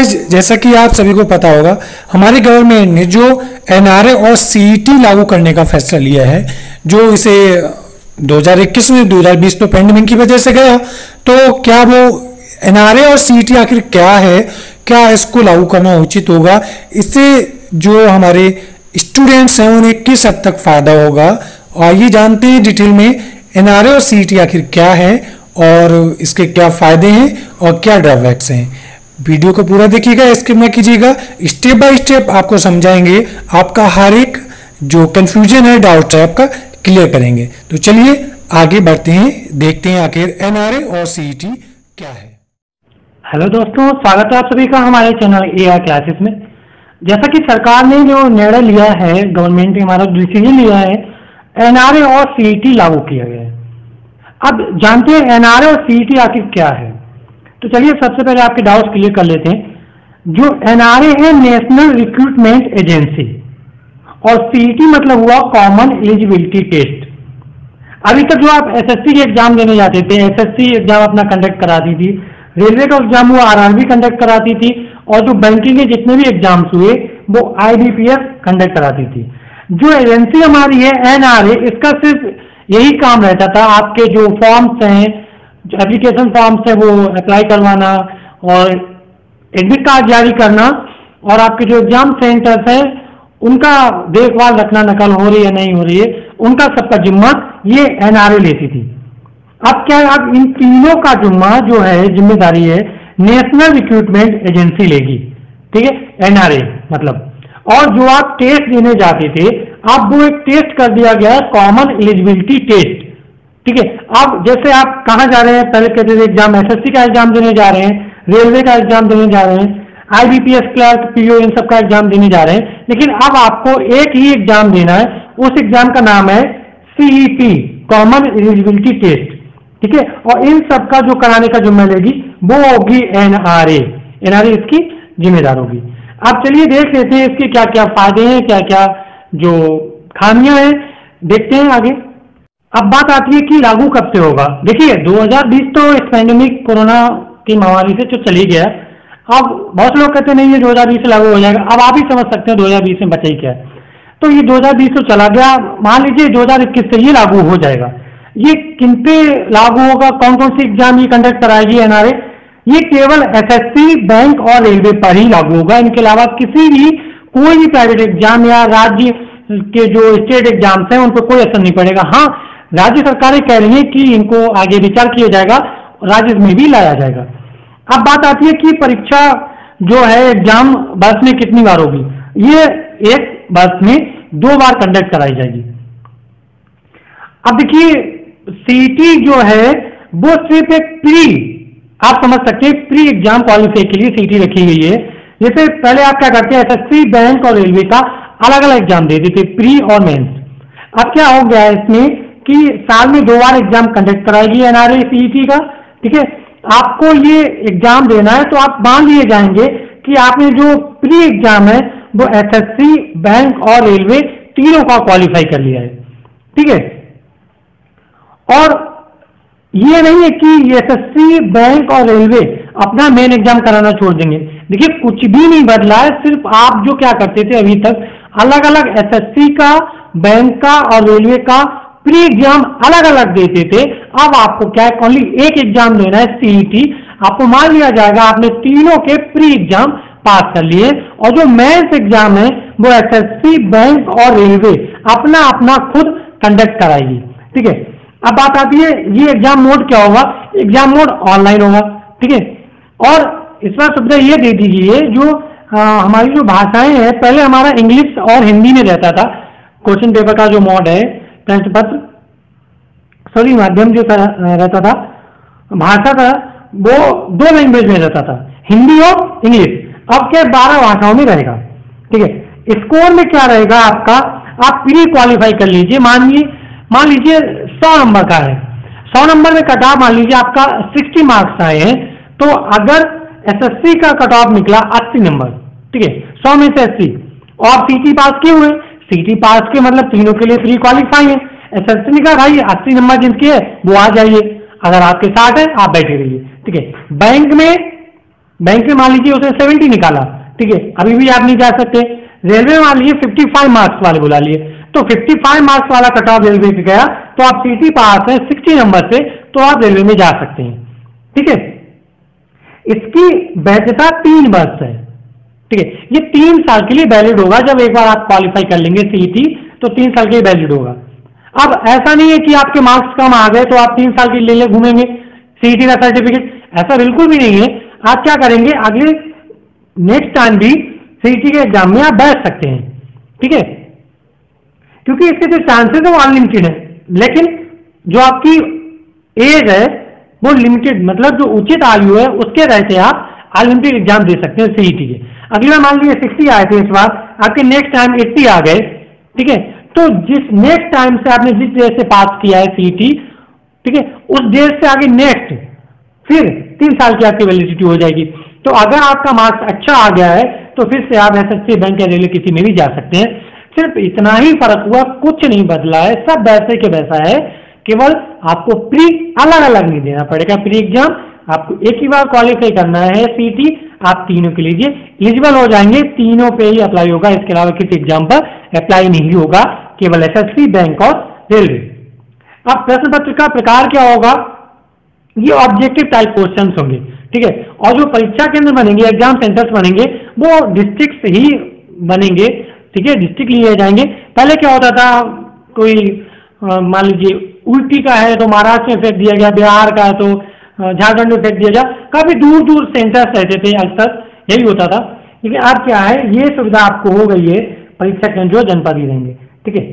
Guys, जैसा कि आप सभी को पता होगा, हमारी गवर्नमेंट ने जो एनआरए और सीईटी लागू करने का फैसला लिया है, जो इसे 2021 में 2020 तो पेंडेमिक की वजह से गया, तो क्या वो एनआरए और सीईटी आखिर क्या है, क्या इसको लागू करना उचित होगा, इससे जो हमारे स्टूडेंट्स हैं उन्हें किस हद तक फायदा होगा। आइए जानते हैं डिटेल में एनआरए और सीईटी आखिर क्या है और इसके क्या फायदे हैं और क्या ड्रॉबैक्स हैं। वीडियो को पूरा देखिएगा, स्किप ना कीजिएगा। स्टेप बाय स्टेप आपको समझाएंगे, आपका हर एक जो कंफ्यूजन है, डाउट है, आपका क्लियर करेंगे। तो चलिए आगे बढ़ते हैं, देखते हैं आखिर एनआरए और सीईटी क्या है। हेलो दोस्तों, स्वागत है आप सभी का हमारे चैनल एआर क्लासेस में। जैसा कि सरकार ने जो निर्णय लिया है, गवर्नमेंट ने हमारा डिसीजन लिया है, एनआरए और सीईटी लागू किया गया है। अब जानते हैं एनआरए और सीईटी आखिर क्या है। तो चलिए सबसे पहले आपके डाउट्स क्लियर कर लेते हैं। जो एनआरए है नेशनल रिक्रूटमेंट एजेंसी, और सीईटी मतलब हुआ कॉमन एलिजिबिलिटी टेस्ट। अभी तक जो आप एसएससी के एग्जाम देने जाते थे, एसएससी एग्जाम अपना कंडक्ट कराती थी, रेलवे का एग्जाम हुआ आरआरबी कंडक्ट कराती थी, और जो बैंकिंग के जितने भी एग्जाम्स हुए वो आईबीपीएस कंडक्ट कराती थी। जो एजेंसी हमारी है एनआरए, इसका सिर्फ यही काम रहता था, आपके जो फॉर्म्स हैं, जो एप्लीकेशन फॉर्म्स है वो अप्लाई करवाना और एडमिट कार्ड जारी करना, और आपके जो एग्जाम सेंटर्स हैं उनका देखभाल रखना, नकल हो रही है नहीं हो रही है, उनका सबका जिम्मा ये एनआरए लेती थी। अब क्या, अब इन तीनों का जिम्मा जो है, जिम्मेदारी है नेशनल रिक्रूटमेंट एजेंसी लेगी, ठीक है, एनआरए मतलब। और जो आप टेस्ट देने जाते थे, अब वो एक टेस्ट कर दिया गया है, कॉमन एलिजिबिलिटी टेस्ट, ठीक है। अब जैसे आप कहाँ जा रहे हैं, पहले कहते थे एग्जाम एसएससी का एग्जाम देने जा रहे हैं, रेलवे का एग्जाम देने जा रहे हैं, आईबीपीएस क्लर्क, पीओ, इन सब का एग्जाम देने जा रहे हैं, लेकिन अब आपको एक ही एग्जाम देना है। उस एग्जाम का नाम है सीईटी, कॉमन एलिजिबिलिटी टेस्ट, ठीक है। और इन सब का जो कराने का जिम्मा लेगी वो होगी एनआरए। एनआरए इसकी जिम्मेदार होगी। अब चलिए देख लेते हैं इसके क्या क्या फायदे हैं, क्या क्या जो खामियां हैं, देखते हैं आगे। अब बात आती है कि लागू कब से होगा। देखिए 2020 तो इस पैंडेमिक कोरोना की महामारी से तो चली गया। अब बहुत लोग कहते नहीं है 2020 से लागू हो जाएगा। अब आप ही समझ सकते हैं 2020 में बचा ही क्या है। तो ये 2020 तो चला गया, मान लीजिए 2021 से ये लागू हो जाएगा। ये किन पे लागू होगा, कौन कौन सी एग्जाम ये कंडक्ट कराएगी एनआरए, ये केवल एसएससी, बैंक और रेलवे पर ही लागू होगा। इनके अलावा किसी भी कोई भी प्राइवेट एग्जाम या राज्य के जो स्टेट एग्जाम्स हैं उन पर कोई असर नहीं पड़ेगा। हाँ, राज्य सरकारें कह रही हैं कि इनको आगे विचार किया जाएगा, राज्य में भी लाया जाएगा। अब बात आती है कि परीक्षा जो है एग्जाम वर्ष में कितनी बार होगी। ये एक वर्ष में 2 बार कंडक्ट कराई जाएगी। अब देखिए सीईटी जो है वो सिर्फ एक प्री, आप समझ सकते हैं, प्री एग्जाम क्वालिफाई के लिए सीईटी रखी गई है। जैसे पहले आप क्या करते हैं, एसएससी, बैंक और रेलवे का अलग अलग एग्जाम देते थे, प्री और मेंस। अब क्या हो गया है इसमें कि साल में 2 बार एग्जाम कंडक्ट कराएगी एनआरए सीईटी का, ठीक है। आपको ये एग्जाम देना है तो आप मान लिए जाएंगे कि आपने जो प्री एग्जाम है वो एसएससी, बैंक और रेलवे तीनों का क्वालिफाई कर लिया है, ठीक है। और ये नहीं है कि एसएससी, बैंक और रेलवे अपना मेन एग्जाम कराना छोड़ देंगे। देखिए कुछ भी नहीं बदला है, सिर्फ आप जो क्या करते थे अभी तक, अलग अलग एसएससी का, बैंक का और रेलवे का प्री एग्जाम अलग अलग देते थे। अब आपको क्या है, ओनली एक एग्जाम देना है सीईटी। आपको मान लिया जाएगा आपने तीनों के प्री एग्जाम पास कर लिए, और जो मेंस एग्जाम है वो एसएससी, बैंक और रेलवे अपना अपना खुद कंडक्ट कराएगी, ठीक है। अब बात आती है ये एग्जाम मोड क्या होगा। एग्जाम मोड ऑनलाइन होगा, ठीक है। और इस बार सुविधा ये दे दी गई है, जो हमारी जो भाषाएं हैं, पहले हमारा इंग्लिश और हिंदी में रहता था क्वेश्चन पेपर का जो मोड है, प्रश्न पत्र, सॉरी माध्यम जो रहता था, भाषा था, वो 2 लैंग्वेज में रहता था, हिंदी और इंग्लिश। अब क्या 12 भाषाओं में रहेगा, ठीक है। स्कोर में क्या रहेगा आपका, आप प्री क्वालिफाई कर लीजिए, मान लीजिए 100 नंबर का है, 100 नंबर में कट ऑफ मान लीजिए आपका 60 मार्क्स आए हैं, तो अगर एसएससी का कट ऑफ निकला 80 नंबर, ठीक है, 100 में से 80, और सीटी पास किए हुए, सीटी पास के मतलब तीनों के लिए प्री क्वालिफाई है। एसएससी ने कहा भाई 80 नंबर जिनके है वो आ जाइए, अगर आपके 60 है आप बैठे रहिए, ठीक है। बैंक में बैंक में मान लीजिए उसने 70 निकाला, ठीक है, अभी भी आप नहीं जा सकते। रेलवे में मान लीजिए 55 मार्क्स वाले बुला लिए, तो 55 मार्क्स वाला कट ऑफ रेलवे पे गया तो आप सीटी पास है 60 नंबर से, तो आप रेलवे में जा सकते हैं, ठीक है। इसकी वैधता 3 वर्ष है, ठीक है, ये 3 साल के लिए वैलिड होगा। जब एक बार आप क्वालिफाई कर लेंगे सीईटी तो 3 साल के लिए वैलिड होगा। अब ऐसा नहीं है कि आपके मार्क्स कम आ गए तो आप 3 साल के लिए ले घूमेंगे सीईटी का सर्टिफिकेट, ऐसा बिल्कुल भी नहीं है। आप क्या करेंगे, अगले नेक्स्ट टाइम भी सीईटी के एग्जाम में आप बैठ सकते हैं, ठीक है, क्योंकि इसके जो चांसेस है वो अनलिमिटेड है, लेकिन जो आपकी एज है वो लिमिटेड, मतलब जो उचित आयु है उसके रहते आप अनलिमिटेड एग्जाम दे सकते हैं सीईटी के। अगली बार मान लीजिए 60 आए थे, इस बार आपके नेक्स्ट टाइम 80 आ गए, ठीक है, तो जिस नेक्स्ट टाइम से आपने जिस डेट से पास किया है सीईटी, ठीक है, उस डेट से आगे नेक्स्ट फिर 3 साल की आपकी वैलिडिटी हो जाएगी। तो अगर आपका मार्क्स अच्छा आ गया है तो फिर से आप एसएससी, बैंक या रेलवे किसी में भी जा सकते हैं। सिर्फ इतना ही फर्क हुआ, कुछ नहीं बदला है, सब वैसे के वैसा है, केवल आपको प्री अलग अलग नहीं देना पड़ेगा। प्री एग्जाम आपको एक ही बार क्वालिफाई करना है सीईटी, आप तीनों के लिए एलिजिबल हो जाएंगे, तीनों पे ही अप्लाई होगा, इसके अलावा किसी एग्जाम पर अप्लाई नहीं होगा, केवल एसएससी, बैंक और रेलवे। अब प्रश्न पत्र का प्रकार क्या होगा, ये ऑब्जेक्टिव टाइप क्वेश्चंस होंगे, ठीक है, और जो परीक्षा केंद्र बनेंगे, एग्जाम सेंटर्स बनेंगे, वो डिस्ट्रिक्ट ही बनेंगे, ठीक है, डिस्ट्रिक्ट लिए जाएंगे। पहले क्या होता था, कोई मान लीजिए यूपी का है तो महाराष्ट्र में फेंक दिया गया, बिहार का है तो झारखंड में फेंक दिया गया, काफी दूर दूर सेंटर्स रहते थे, अक्सर यही होता था। लेकिन अब क्या है, ये सुविधा आपको हो गई है, परीक्षा केंद्र जो जनपद ही रहेंगे, ठीक है।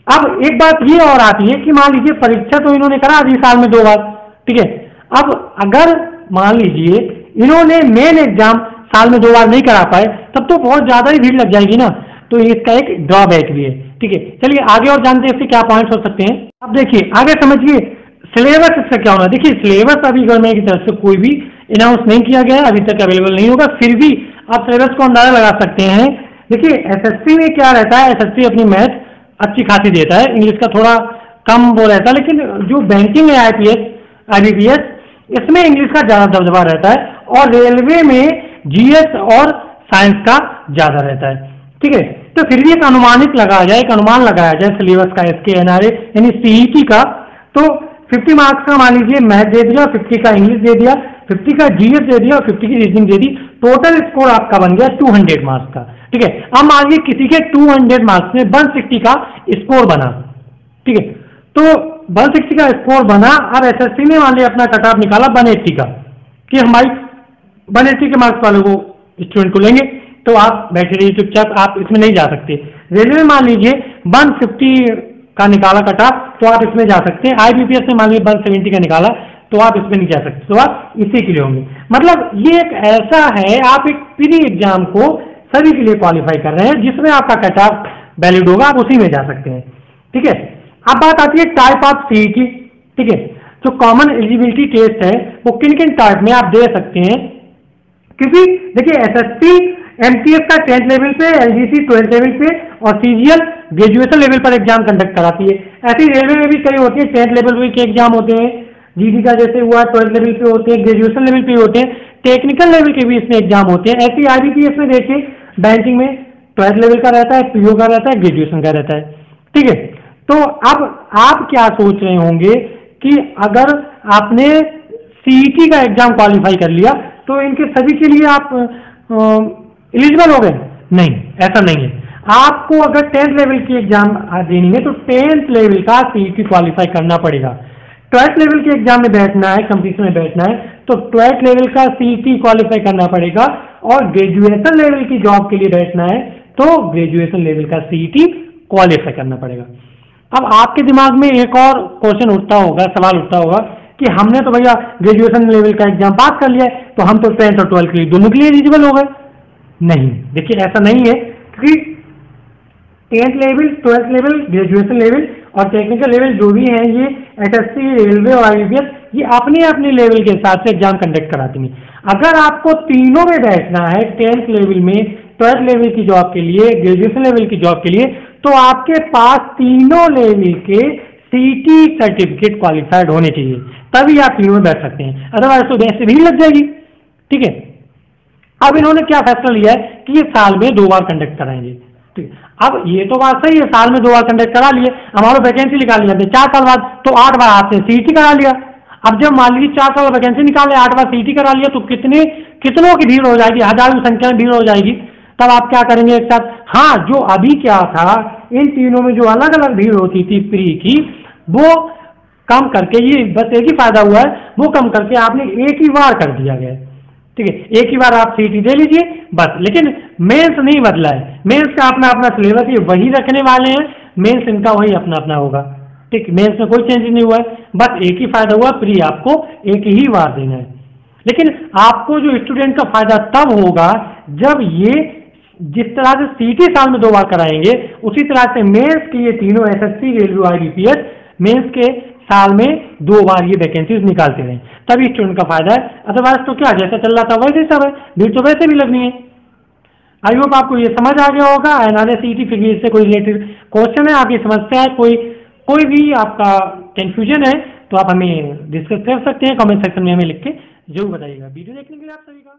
अब एक बात ये और आती है कि मान लीजिए परीक्षा तो इन्होंने करा दी साल में 2 बार, ठीक है, अब अगर मान लीजिए इन्होंने मेन एग्जाम साल में 2 बार नहीं करा पाए, तब तो बहुत ज्यादा ही भीड़ लग जाएगी ना, तो इसका एक ड्रॉबैक भी है, ठीक है। चलिए आगे और जानते हैं इससे क्या पॉइंट्स हो सकते हैं। अब देखिए आगे समझिए सिलेबस इसका क्या होना है। देखिए सिलेबस अभी गवर्नमेंट की तरफ से कोई भी अनाउंस नहीं किया गया है, अभी तक अवेलेबल नहीं होगा, फिर भी आप सिलेबस को अंदाजा लगा सकते हैं। देखिए एसएससी में क्या रहता है, एसएससी अपनी मैथ अच्छी खासी देता है, इंग्लिश का थोड़ा कम वो रहता है, लेकिन जो बैंकिंग है आईपीएस, आईबीपीएस, इसमें इंग्लिश का ज्यादा दबदबा रहता है, और रेलवे में जीएस और साइंस का ज्यादा रहता है, ठीक है। तो फिर भी एक अनुमानित लगाया जाए, एक अनुमान लगाया जाए सिलेबस का, इसके एनआरए यानी सीईटी का, तो 50 मार्क्स का मान लीजिए मैथ दे दिया, 50 का इंग्लिश दे दिया, 50 का जीएस दे दिया और 50 की रीजनिंग दे दी, टोटल स्कोर आपका बन गया 200 मार्क्स का, ठीक है। अब मान लीजिए किसी के 200 मार्क्स में 160 का स्कोर बना, ठीक है, तो 160 का स्कोर बना। अब एसएससी ने मान लिया अपना कट ऑफ निकाला 180 का, कि हमारी 180 के मार्क्स वालों को स्टूडेंट को लेंगे, तो आप बैठे रहिए चुपचाप, आप इसमें नहीं जा सकते। रेलवे मान लीजिए 150 का निकाला कट ऑफ, तो आप इसमें जा सकते हैं। आईबीपीएस ने मान लीजिए 170 का निकाला, तो आप इसमें नहीं जा सकते, तो आप इसी के लिए होंगे। मतलब ये एक ऐसा है, आप एक प्री एग्जाम को सभी के लिए क्वालिफाई कर रहे हैं, जिसमें आपका कट ऑफ वैलिड होगा, आप उसी में जा सकते हैं, ठीक है। अब बात आती है टाइप ऑफ सीईटी, ठीक है, जो कॉमन एलिजिबिलिटी टेस्ट है वो किन किन टाइप में आप दे सकते हैं, क्योंकि देखिए एसएससी एमटीएस का 10th लेवल पे, एलजीसी 12th लेवल पे और सीजीएल ग्रेजुएशन लेवल पर एग्जाम कंडक्ट कराती है। ऐसी रेलवे में भी कई होती है, 10th लेवल के एग्जाम होते हैं, जीडी का जैसे हुआ 12th लेवल पे होते हैं, ग्रेजुएशन लेवल पे होते हैं, टेक्निकल लेवल के भी इसमें एग्जाम होते हैं। ऐसी आईबीपीएस में देखिए बैंकिंग में 12th लेवल का रहता है, पीओ का रहता है, ग्रेजुएशन का रहता है, ठीक है। तो अब आप क्या सोच रहे होंगे कि अगर आपने सीईटी का एग्जाम क्वालिफाई कर लिया तो इनके सभी के लिए आप एलिजिबल हो गए? नहीं, ऐसा नहीं है। आपको अगर 10th लेवल की एग्जाम देनी है तो 10th लेवल का सीईटी क्वालिफाई करना पड़ेगा। 12th लेवल के एग्जाम में बैठना है, कंपटीशन में बैठना है, तो 12th लेवल का सीईटी क्वालिफाई करना पड़ेगा, और ग्रेजुएशन लेवल की जॉब के लिए बैठना है तो ग्रेजुएशन लेवल का सीईटी क्वालिफाई करना पड़ेगा। अब आपके दिमाग में एक और क्वेश्चन उठता होगा, सवाल उठता होगा कि हमने तो भैया ग्रेजुएशन लेवल का एग्जाम पास कर लिया है, तो हम तो 10th और 12th के लिए दोनों के लिए एलिजिबल हो गए। नहीं, देखिए ऐसा नहीं है, क्योंकि 10th level, 12th level, graduation level और टेक्निकल लेवल जो भी हैं, ये एसएससी, रेलवे और आईबीपीएस, ये अपने अपने लेवल के हिसाब से एग्जाम कंडक्ट कराती हैं। अगर आपको तीनों में बैठना है, 10th लेवल में, 12th लेवल की जॉब के लिए, ग्रेजुएशन लेवल की जॉब के लिए, तो आपके पास तीनों लेवल के सीईटी सर्टिफिकेट क्वालिफाइड होने चाहिए, तभी आप तीनों में बैठ सकते हैं, अदरवाइज तो वैसे भी लग जाएगी, ठीक है। अब इन्होंने क्या फैसला लिया है कि ये साल में 2 बार कंडक्ट कराएंगे। ठीक, अब ये तो बात सही है, साल में 2 बार कंडक्ट करा लिए, हमारा वैकेंसी निकाल लिया 4 साल बाद, तो 8 बार आपने सीईटी करा लिया। अब जब मान लीजिए 4 साल वैकेंसी निकाले, 8 बार सीईटी करा लिया, तो कितनों की भीड़ हो जाएगी, हजारों की संख्या में भीड़ हो जाएगी। तब आप क्या करेंगे एक साथ? हाँ, जो अभी क्या था, इन तीनों में जो अलग अलग भीड़ होती थी प्री की, वो कम करके, ये बस एक ही फायदा हुआ है, वो कम करके आपने एक ही बार कर दिया गया। ठीक है, एक ही बार आप सीईटी दे लीजिए बस। लेकिन मेंस नहीं बदला है, मेंस का अपना अपना सिलेबस ये वही रखने वाले हैं, मेंस इनका वही अपना अपना होगा। ठीक, मेंस में कोई चेंज नहीं हुआ है, बस एक ही फायदा हुआ, प्री आपको एक ही बार देना है। लेकिन आपको जो स्टूडेंट का फायदा तब होगा जब ये जिस तरह से सीईटी साल में 2 बार कराएंगे, उसी तरह से मेंस के ये तीनों एसएससी, रेलवे, आईबीपीएस मेंस के साल में 2 बार ये वैकेंसीज निकालते रहे, तभी स्टूडेंट का फायदा है। अदरवाइज तो क्या, जैसा चल रहा था वैसे सब है, भीड़ तो वैसे भी लगनी है। आई होप आपको ये समझ आ गया होगा। एनआरए सीईटी फिर से कोई रिलेटेड क्वेश्चन है, आपकी समस्या है, कोई भी आपका कंफ्यूजन है, तो आप हमें डिस्कस कर सकते हैं, कमेंट सेक्शन में हमें लिख के जरूर बताइएगा। वीडियो देखने के लिए आप सभी का